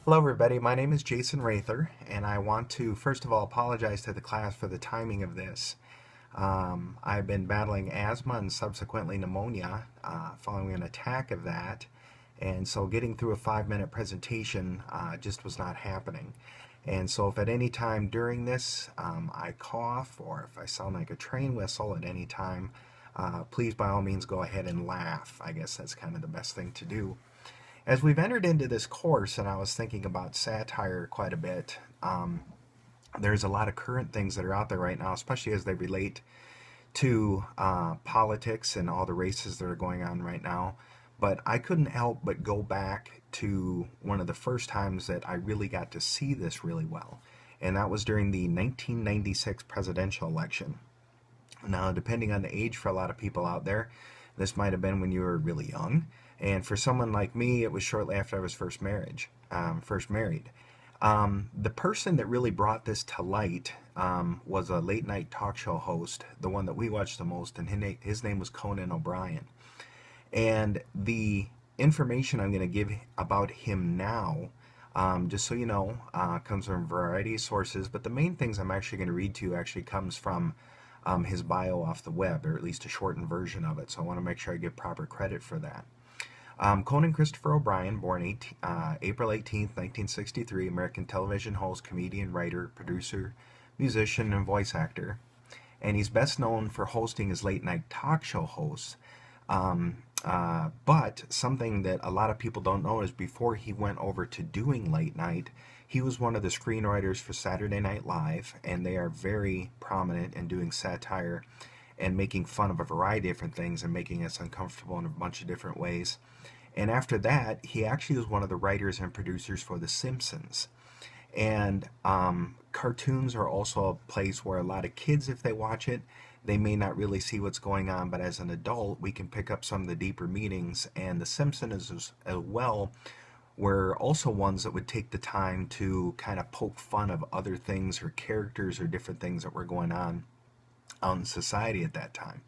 Hello everybody, my name is Jason Raether, and I want to first of all apologize to the class for the timing of this. I've been battling asthma and subsequently pneumonia following an attack of that, and so getting through a 5-minute presentation just was not happening. And so if at any time during this I cough or if I sound like a train whistle at any time, please by all means go ahead and laugh. I guess that's kind of the best thing to do. As we've entered into this course, and I was thinking about satire quite a bit, there's a lot of current things that are out there right now, especially as they relate to politics and all the races that are going on right now. But I couldn't help but go back to one of the first times that I really got to see this really well, and that was during the 1996 presidential election. Now, depending on the age for a lot of people out there, this might have been when you were really young. And for someone like me, it was shortly after I was first married. The person that really brought this to light was a late night talk show host, the one that we watched the most, and his name was Conan O'Brien. And the information I'm going to give about him now, just so you know, comes from a variety of sources, but the main things I'm actually going to read to you actually comes from his bio off the web, or at least a shortened version of it, so I want to make sure I give proper credit for that. Conan Christopher O'Brien, born April 18th, 1963, American television host, comedian, writer, producer, musician, and voice actor. And he's best known for hosting his late-night talk show hosts. But something that a lot of people don't know is before he went over to doing late night, he was one of the screenwriters for Saturday Night Live, and they are very prominent in doing satire and making fun of a variety of different things and making us uncomfortable in a bunch of different ways. And after that, he actually was one of the writers and producers for The Simpsons. And cartoons are also a place where a lot of kids, if they watch it, they may not really see what's going on, but as an adult, we can pick up some of the deeper meanings. And The Simpsons as well were also ones that would take the time to kind of poke fun of other things or characters or different things that were going on out in society at that time.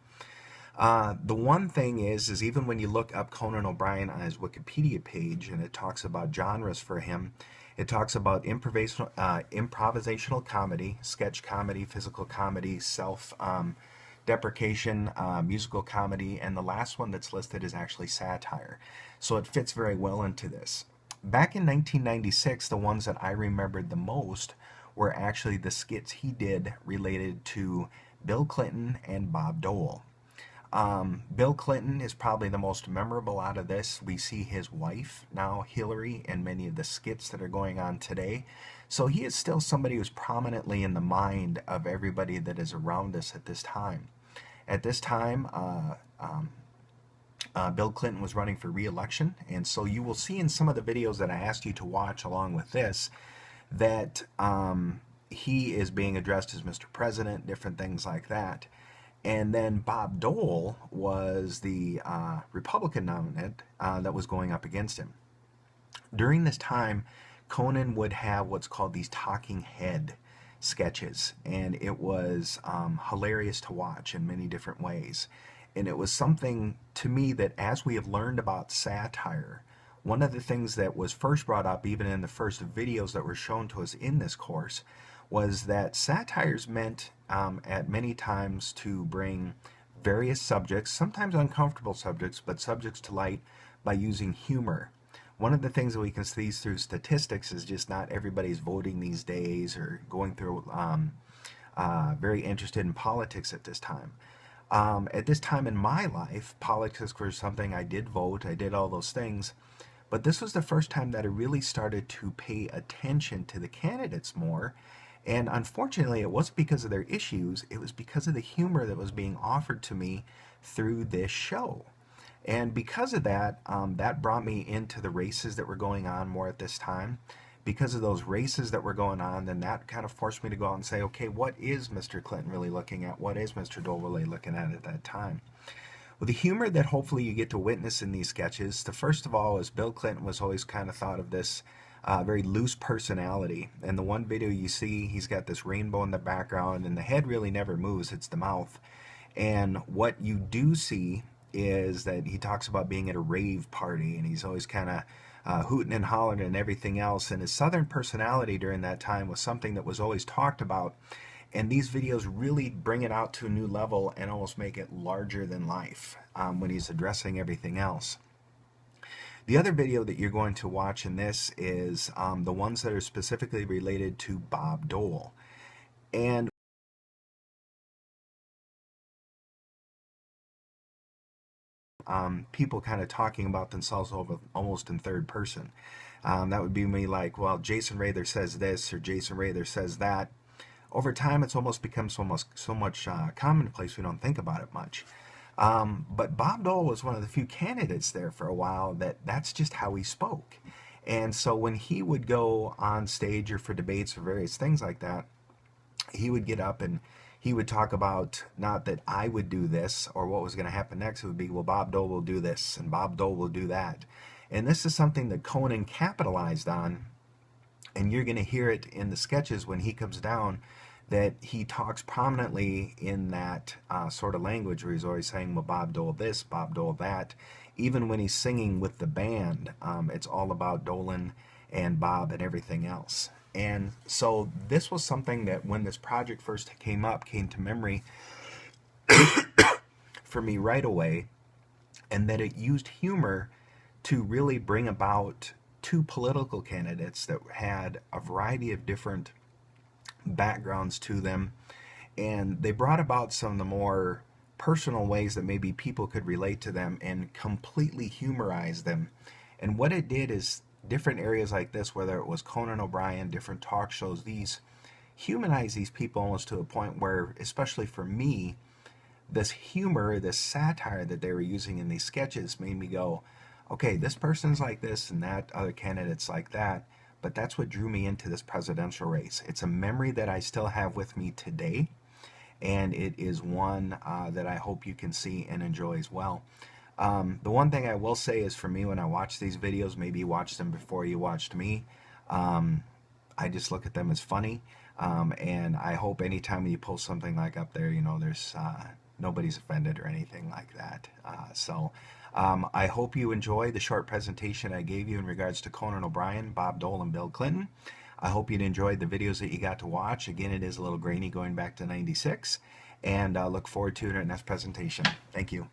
The one thing is even when you look up Conan O'Brien on his Wikipedia page and it talks about genres for him, it talks about improvisational comedy, sketch comedy, physical comedy, self-deprecation, musical comedy, and the last one that's listed is actually satire. So it fits very well into this. Back in 1996, the ones that I remembered the most were actually the skits he did related to Bill Clinton and Bob Dole. Bill Clinton is probably the most memorable out of this. We see his wife now, Hillary, in many of the skits that are going on today. So he is still somebody who's prominently in the mind of everybody that is around us at this time. At this time, Bill Clinton was running for re-election, and so you will see in some of the videos that I asked you to watch along with this that he is being addressed as Mr. President, different things like that. And then Bob Dole was the Republican nominee that was going up against him. During this time, Conan would have what's called these talking head sketches, and it was hilarious to watch in many different ways. And it was something to me that as we have learned about satire, one of the things that was first brought up even in the first videos that were shown to us in this course was that satire is meant at many times to bring various subjects, sometimes uncomfortable subjects, but subjects to light by using humor. One of the things that we can see through statistics is just not everybody's voting these days or going through very interested in politics at this time. At this time in my life, politics was something I did vote, I did all those things, but this was the first time that I really started to pay attention to the candidates more. And unfortunately, it wasn't because of their issues, it was because of the humor that was being offered to me through this show. And because of that, that brought me into the races that were going on more at this time. Because of those races that were going on, then that kind of forced me to go out and say, okay, what is Mr. Clinton really looking at? What is Mr. Dole really looking at that time? Well, the humor that hopefully you get to witness in these sketches, the first of all is Bill Clinton was always kind of thought of this very loose personality. In the one video you see, he's got this rainbow in the background, and the head really never moves, it's the mouth. And what you do see is that he talks about being at a rave party, and he's always kind of hooting and hollering and everything else. And his Southern personality during that time was something that was always talked about. And these videos really bring it out to a new level and almost make it larger than life when he's addressing everything else. The other video that you're going to watch in this is the ones that are specifically related to Bob Dole. And people kind of talking about themselves almost in third person. That would be me like, well, Jason Raether says this or Jason Raether says that. Over time, it's almost become so much commonplace we don't think about it much. But Bob Dole was one of the few candidates there for a while that's just how he spoke. And so when he would go on stage or for debates or various things like that, he would get up and he would talk about not that I would do this or what was going to happen next. It would be, well, Bob Dole will do this and Bob Dole will do that. And this is something that Conan capitalized on, and you're going to hear it in the sketches when he comes down, that he talks prominently in that sort of language where he's always saying, well, Bob Dole this, Bob Dole that. Even when he's singing with the band, it's all about Dolan and Bob and everything else. And so this was something that when this project first came to memory for me right away, and that it used humor to really bring about two political candidates that had a variety of different backgrounds to them, and they brought about some of the more personal ways that maybe people could relate to them and completely humorize them. And what it did is different areas like this, whether it was Conan O'Brien, different talk shows, these humanize these people almost to a point where, especially for me, this humor, this satire that they were using in these sketches made me go, okay, this person's like this and that other candidate's like that. But that's what drew me into this presidential race. It's a memory that I still have with me today, and it is one that I hope you can see and enjoy as well. The one thing I will say is, for me, when I watch these videos, maybe you watched them before you watched me, I just look at them as funny, and I hope anytime you post something like up there, you know, there's nobody's offended or anything like that. I hope you enjoy the short presentation I gave you in regards to Conan O'Brien, Bob Dole, and Bill Clinton. I hope you enjoyed the videos that you got to watch. Again, it is a little grainy going back to '96, and look forward to it in our next presentation. Thank you.